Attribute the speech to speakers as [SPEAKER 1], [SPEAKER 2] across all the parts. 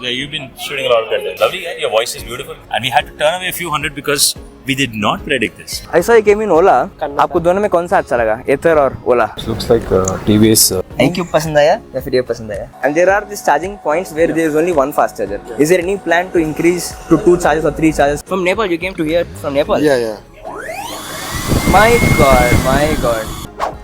[SPEAKER 1] Yeah, you've been shooting a lot of content. Lovely, yeah. Your voice is beautiful. And we had to turn away a few hundred because we did not predict this.
[SPEAKER 2] I saw you came in Ola. आपको दोनों में कौन सा अच्छा लगा? Ather और Ola?
[SPEAKER 3] Looks like TVS.
[SPEAKER 2] iQube पसंद आया या फिर ये पसंद आया? And there are these charging points where there is only one fast charger. Is there any plan to increase to 2 charges or 3 charges? From Nepal, you came to here from Nepal?
[SPEAKER 3] Yeah.
[SPEAKER 2] My God.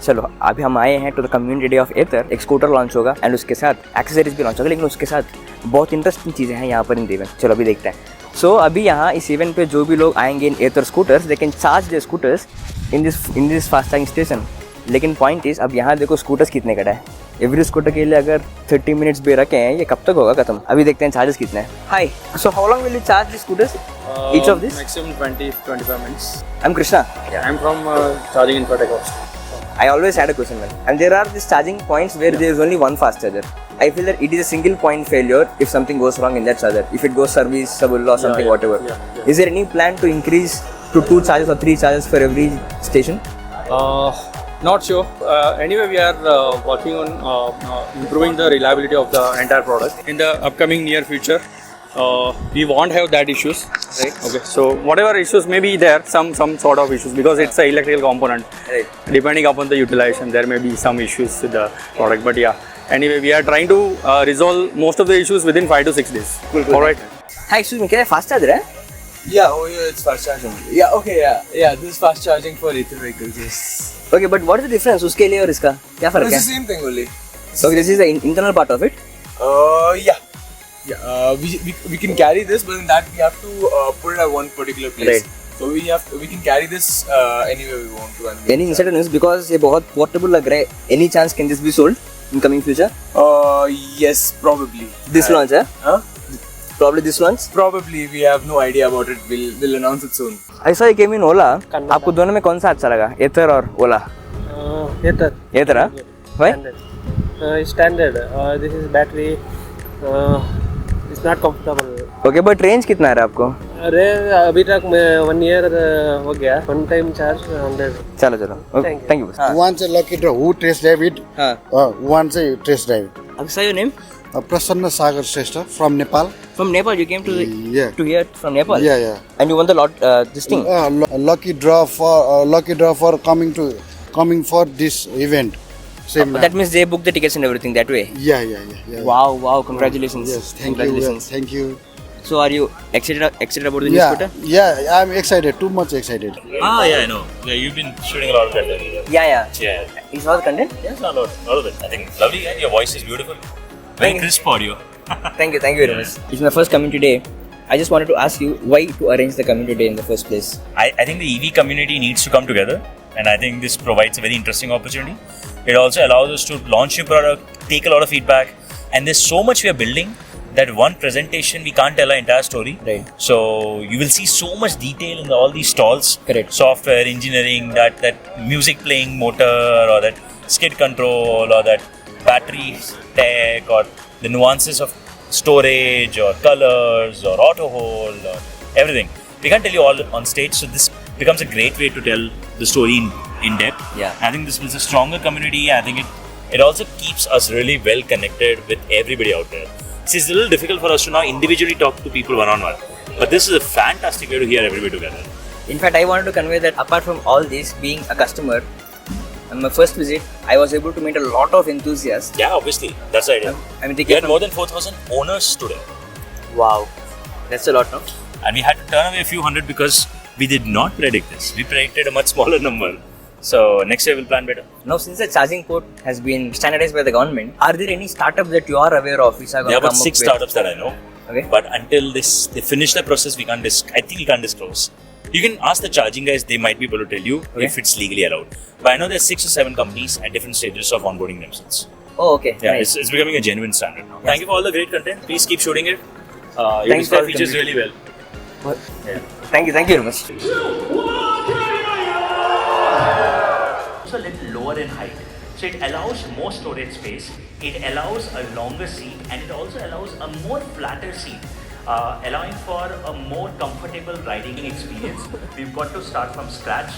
[SPEAKER 2] चलो अभी हम आए हैं to the community day of Ather. एक scooter launch होगा and उसके साथ accessories भी लॉन्च होगा, लेकिन उसके साथ बहुत इंटरेस्टिंग चीज़ें हैं यहाँ पर इन इवेंट. चलो अभी देखते हैं. सो अभी यहाँ इस इवेंट पे जो भी लोग आएंगे in Ather scooters, they can charge their scooters in this fast charging station. लेकिन पॉइंट इज अब यहाँ देखो स्कूटर्स कितने कटा है. एवरी स्कूटर के लिए अगर 30 मिनट्स भी रखे हैं, ये कब तक होगा खत्म. अभी देखते हैं चार्जेस कितने हैं. High, so how long will you charge this scooters? Each of this?
[SPEAKER 4] Maximum 20-25 minutes.
[SPEAKER 2] I'm Krishna.
[SPEAKER 4] Yeah, I'm from Charging Infotech also.
[SPEAKER 2] I always had a question, man. And there are these charging points where there is only one fast charger. I feel that it is a single point failure if something goes wrong in that charger. If it goes serviceable or something, whatever.
[SPEAKER 4] Yeah.
[SPEAKER 2] Is there any plan to increase to 2 charges or 3 charges for every station?
[SPEAKER 4] Not sure. Anyway, we are working on improving the reliability of the entire product. In the upcoming near future, we won't have that issues, right? Okay. So whatever issues may be there, some sort of issues, because it's an electrical component.
[SPEAKER 2] Right.
[SPEAKER 4] Depending upon the utilization, there may be some issues with the product. But yeah, anyway, we are trying to resolve most of the issues within 5 to 6 days.
[SPEAKER 2] Cool.
[SPEAKER 4] All right.
[SPEAKER 2] Hi, excuse me. Can I fast charger?
[SPEAKER 5] Yeah, it's fast charging. Yeah, okay, yeah. This is fast charging for Ather vehicles. Yes.
[SPEAKER 2] Okay, but what is the difference उसके लिए और इसका क्या फर्क
[SPEAKER 5] It's
[SPEAKER 2] है?
[SPEAKER 5] the same thing only.
[SPEAKER 2] Okay, this is the internal part of it.
[SPEAKER 5] Yeah. We can carry this, but in that we have to put it at one particular place.
[SPEAKER 2] Right.
[SPEAKER 5] So we can carry this anywhere we want to. And
[SPEAKER 2] Any insider news because ये बहुत portable लग रहा है. Any chance can this be sold in coming future?
[SPEAKER 5] Yes, probably.
[SPEAKER 2] This launch, huh?
[SPEAKER 5] Huh?
[SPEAKER 2] Probably this launch.
[SPEAKER 5] Probably. We have no idea about it. We'll announce it soon.
[SPEAKER 2] I saw you came in Ola. आपको दोनों में कौन सा अच्छा लगा? Ather और Ola?
[SPEAKER 6] Ather.
[SPEAKER 2] Ather, huh? Why?
[SPEAKER 6] Standard. This is battery. It's not comfortable.
[SPEAKER 2] Okay, but range कितना है आपको?
[SPEAKER 6] अरे अभी तक मैं 1 year हो गया. One time charge 100.
[SPEAKER 2] चलो. Okay, thank you. हाँ.
[SPEAKER 7] Once a lucky draw, who test drive it?
[SPEAKER 2] हाँ.
[SPEAKER 7] Once a test drive.
[SPEAKER 2] Aksa, your name?
[SPEAKER 7] Prasanna Sagar Shrestha from Nepal.
[SPEAKER 2] From Nepal, you came to to here from Nepal.
[SPEAKER 7] Yeah.
[SPEAKER 2] And you won the lot this thing.
[SPEAKER 7] Lucky draw for coming for this event. Same.
[SPEAKER 2] That means they booked the tickets and everything that way.
[SPEAKER 7] Yeah.
[SPEAKER 2] Wow! Congratulations.
[SPEAKER 7] Yes, thank
[SPEAKER 2] Congratulations.
[SPEAKER 7] you. Thank you.
[SPEAKER 2] So, are you excited about the new scooter?
[SPEAKER 7] Yeah, I'm excited. Too much excited.
[SPEAKER 1] Yeah, I know. Yeah, you've been shooting a lot of content.
[SPEAKER 2] Yeah.
[SPEAKER 1] Yeah.
[SPEAKER 2] You saw the content?
[SPEAKER 1] Yes, a lot of it. I think lovely, yeah. Your voice is beautiful. Very crisp audio.
[SPEAKER 2] Thank you very much. It's my first community day. I just wanted to ask you why to arrange the community day in the first place.
[SPEAKER 1] I think the EV community needs to come together, and I think this provides a very interesting opportunity. It also allows us to launch new product, take a lot of feedback, and there's so much we are building that one presentation we can't tell our entire story.
[SPEAKER 2] Right.
[SPEAKER 1] So you will see so much detail in all these stalls.
[SPEAKER 2] Correct.
[SPEAKER 1] Software, engineering, that music playing motor, or that skid control, or that battery tech, or the nuances of storage, or colors, or auto hold, or everything. We can't tell you all on stage, so this becomes a great way to tell the story in depth.
[SPEAKER 2] Yeah.
[SPEAKER 1] I think this builds a stronger community. I think it also keeps us really well connected with everybody out there. See, it's a little difficult for us to now individually talk to people one-on-one, but this is a fantastic way to hear everybody together.
[SPEAKER 2] In fact, I wanted to convey that apart from all this, being a customer, on my first visit, I was able to meet a lot of enthusiasts.
[SPEAKER 1] Yeah, obviously, that's the idea.
[SPEAKER 2] I mean, they
[SPEAKER 1] We
[SPEAKER 2] came
[SPEAKER 1] had
[SPEAKER 2] from...
[SPEAKER 1] more than 4,000 owners today,
[SPEAKER 2] Wow, that's a lot, no?
[SPEAKER 1] and we had to turn away a few hundred because we did not predict this. We predicted a much smaller number. So next year we'll plan better.
[SPEAKER 2] Now, since the charging port has been standardized by the government, are there any startups that you are aware of which are
[SPEAKER 1] There
[SPEAKER 2] going
[SPEAKER 1] are
[SPEAKER 2] to
[SPEAKER 1] about
[SPEAKER 2] come
[SPEAKER 1] 6
[SPEAKER 2] up
[SPEAKER 1] startups that I know.
[SPEAKER 2] Okay.
[SPEAKER 1] But until they finish the process, we can't I think we can't disclose. You can ask the charging guys; they might be able to tell you if it's legally allowed. But I know there's 6 or 7 companies at different stages of onboarding themselves.
[SPEAKER 2] Oh, okay.
[SPEAKER 1] Yeah,
[SPEAKER 2] Nice.
[SPEAKER 1] it's becoming a genuine standard now. Thank you for all the great content. Please keep shooting it. You
[SPEAKER 2] Thanks for
[SPEAKER 1] describe
[SPEAKER 2] the
[SPEAKER 1] features
[SPEAKER 2] content.
[SPEAKER 1] really well.
[SPEAKER 2] Thank you very much.
[SPEAKER 8] Also a little lower in height. So it allows more storage space, it allows a longer seat, and it also allows a more flatter seat, allowing for a more comfortable riding experience. We've got to start from scratch.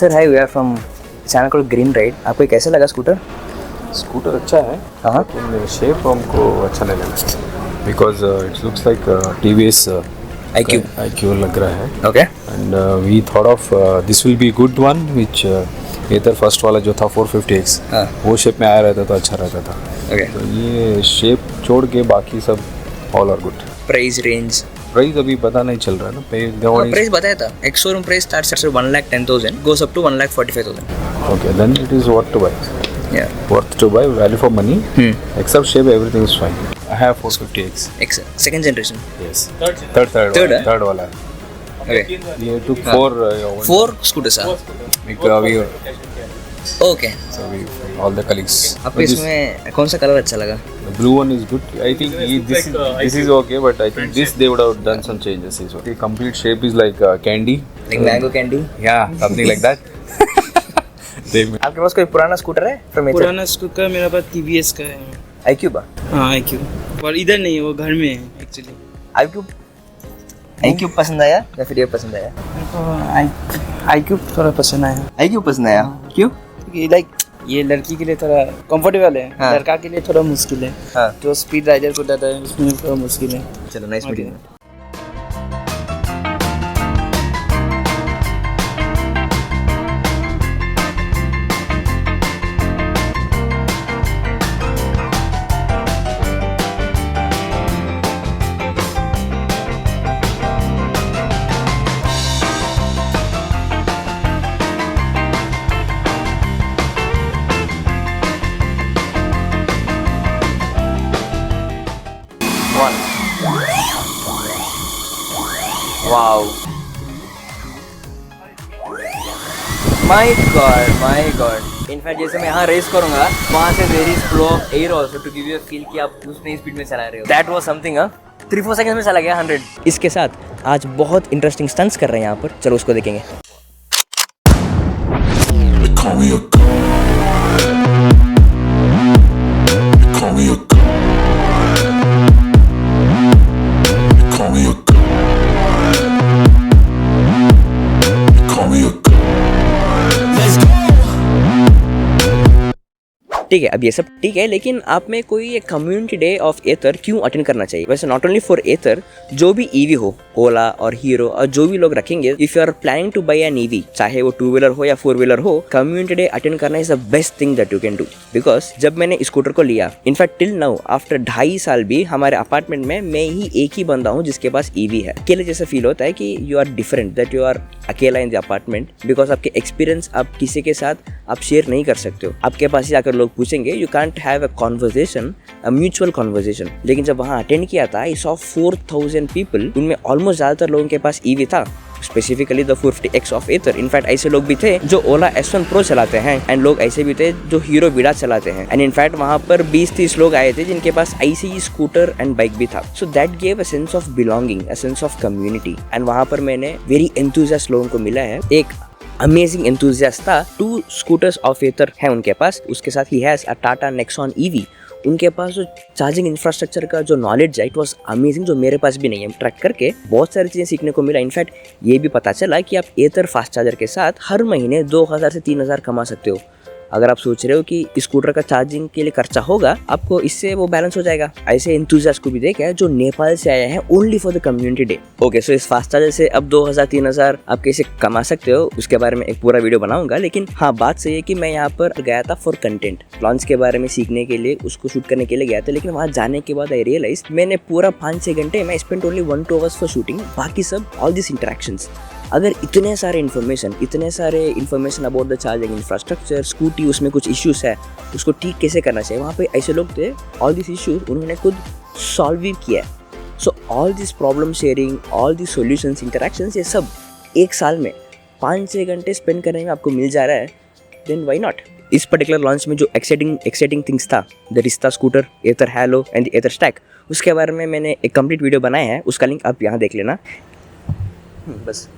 [SPEAKER 2] Sir hi, we are from channel called green ride. आपको कैसा लगा scooter?
[SPEAKER 3] Scooter अच्छा है,
[SPEAKER 2] हाँ,
[SPEAKER 3] लेकिन shape हमको अच्छा नहीं लगा because it looks like TVS IQ लग रहा है.
[SPEAKER 2] Okay.
[SPEAKER 3] And we thought of this will be good one which Ather first वाला जो था 450X,
[SPEAKER 2] हाँ.
[SPEAKER 3] वो शेप में आया रहता तो अच्छा रहता था.
[SPEAKER 2] ओके.
[SPEAKER 3] तो ये शेप छोड़ के बाकी सब all are good.
[SPEAKER 2] Price range?
[SPEAKER 3] Price अभी पता नहीं चल रहा है ना.
[SPEAKER 2] प्राइस बताया था, एक showroom price starts at 1,10,000 goes up to 1,45,000.
[SPEAKER 3] Okay, then it is worth to buy.
[SPEAKER 2] Yeah.
[SPEAKER 3] Worth to buy, value for money. Except shape, everything is fine. I have 450X.
[SPEAKER 2] Second generation.
[SPEAKER 3] Yes.
[SPEAKER 2] Third,
[SPEAKER 3] Third वाला है.
[SPEAKER 2] Okay.
[SPEAKER 3] ये took four.
[SPEAKER 2] 4 scooters are. Okay.
[SPEAKER 3] So we all the colleagues.
[SPEAKER 2] आपको इसमें कौन सा colour अच्छा लगा?
[SPEAKER 3] The blue one is good. I think this is okay, but I think this they would have done some changes. The complete shape is like candy.
[SPEAKER 2] Like mango candy?
[SPEAKER 3] Yeah, something like that.
[SPEAKER 2] आपके पास कोई पुराना scooter है?
[SPEAKER 6] पुराना scooter मेरे पास TVS का है.
[SPEAKER 2] IQ बा?
[SPEAKER 6] हाँ IQ, पर इधर नहीं, वो घर में है एक्चुअली.
[SPEAKER 2] IQ पसंद आया या फिर ये पसंद आया?
[SPEAKER 6] IQ थोड़ा पसंद आया.
[SPEAKER 2] IQ पसंद आया. क्यों?
[SPEAKER 6] लाइक ये लड़की के लिए थोड़ा कंफर्टेबल है,
[SPEAKER 2] हाँ.
[SPEAKER 6] लड़का के लिए थोड़ा मुश्किल है.
[SPEAKER 2] हाँ.
[SPEAKER 6] जो स्पीड राइडर को जाता है उसमें थोड़ा मुश्किल है.
[SPEAKER 2] चलो, nice meeting. Wow, my god. In fact जैसे मैं यहाँ रेस करूँगा, वहाँ से there is flow of air also to give you a feel कि आप उतनी स्पीड में चला रहे हो. That was something. 3-4 सेकंड्स में चला गया 100. इसके साथ आज बहुत इंटरेस्टिंग स्टंट्स कर रहे हैं यहाँ पर. चलो उसको देखेंगे. ठीक है, अब ये सब ठीक है, लेकिन आप में कोई ये कम्युनिटी डे ऑफ एथर क्यों अटेंड करना चाहिए? वैसे नॉट ओनली फॉर एथर, जो भी ईवी हो, ओला और हीरो और जो भी लोग रखेंगे, if you are planning to buy an EV, चाहे वो 2 व्हीलर हो या 4 व्हीलर हो, कम्युनिटी डे अटेंड करना is the best thing that you can do. Because जब मैंने स्कूटर को लिया, इनफैक्ट टिल नाउ आफ्टर 2.5 साल भी हमारे अपार्टमेंट में मैं ही एक ही बंदा हूँ जिसके पास ईवी है. अकेले जैसा फील होता है कि you are different, that you are अकेला इन द अपार्टमेंट, बिकॉज आपके एक्सपीरियंस आप किसी के साथ आप शेयर नहीं कर सकते हो. आपके पास ही आकर लोग पूछेंगे, you can't have a conversation, a mutual conversation. लेकिन जब वहाँ अटेंड किया था, आई सॉ 4,000 पीपल, उनमें ऑलमोस्ट ज़्यादातर लोगों के पास ईवी था, specifically the 450X of Ather. In fact ऐसे लोग भी थे जो ओला S1 Pro चलाते हैं, एंड लोग ऐसे भी थे जो हीरो विडा चलाते हैं. एंड इनफैक्ट वहाँ पर 20-30 लोग आए थे जिनके पास ऐसे ही स्कूटर एंड बाइक भी था. So that gave a sense of belonging, a sense of community. And वहाँ पर मैंने वेरी एंथुसियास्ट लोगों को मिला है. एक अमेजिंग एंथुसियास्ट था. 2 स्कूटर्स ऑफ एथर है उनके पास. उसके साथ he has a Tata Nexon EV. उनके पास जो चार्जिंग इंफ्रास्ट्रक्चर का जो नॉलेज है, इट वाज अमेजिंग, जो मेरे पास भी नहीं है. ट्रैक करके बहुत सारी चीज़ें सीखने को मिला. इनफैक्ट ये भी पता चला कि आप एथर फास्ट चार्जर के साथ हर महीने 2,000 से 3,000 कमा सकते हो. अगर आप सोच रहे हो कि स्कूटर का चार्जिंग के लिए खर्चा होगा, आपको इससे वो बैलेंस हो जाएगा. ऐसे एंथुसियास्ट को भी देखा है जो नेपाल से आए हैं only for the community day. Okay, so इस फास्ट चार्जर से अब 2,000-3,000 आप कैसे कमा सकते हो, उसके बारे में एक पूरा वीडियो बनाऊंगा. लेकिन हाँ, बात सही है कि मैं यहाँ पर गया था फॉर कंटेंट, लॉन्च के बारे में सीखने के लिए, उसको शूट करने के लिए गया था. लेकिन वहाँ जाने के बाद आई रियलाइज मैंने पूरा 5-6 घंटे मैं spend only 1-2 hours for shooting. बाकी सब ऑल दिस इंटरेक्शंस. अगर इतने सारे information about the charging infrastructure, scooty, उसमें कुछ इश्यूज है, उसको ठीक कैसे करना चाहिए, वहाँ पे ऐसे लोग थे, ऑल दिस इश्यूज उन्होंने खुद सॉल्व भी किया. So all this problem sharing, all this solutions, interactions, ये सब 1 साल में 5-6 घंटे स्पेंड करने में आपको मिल जा रहा है. Then why not. इस पर्टिकुलर लॉन्च में जो एक्साइटिंग थिंग्स था, the Rizta scooter, Ather Halo and Ather Stack, उसके बारे में मैंने एक कंप्लीट वीडियो बनाया है. उसका लिंक आप यहाँ देख लेना. बस.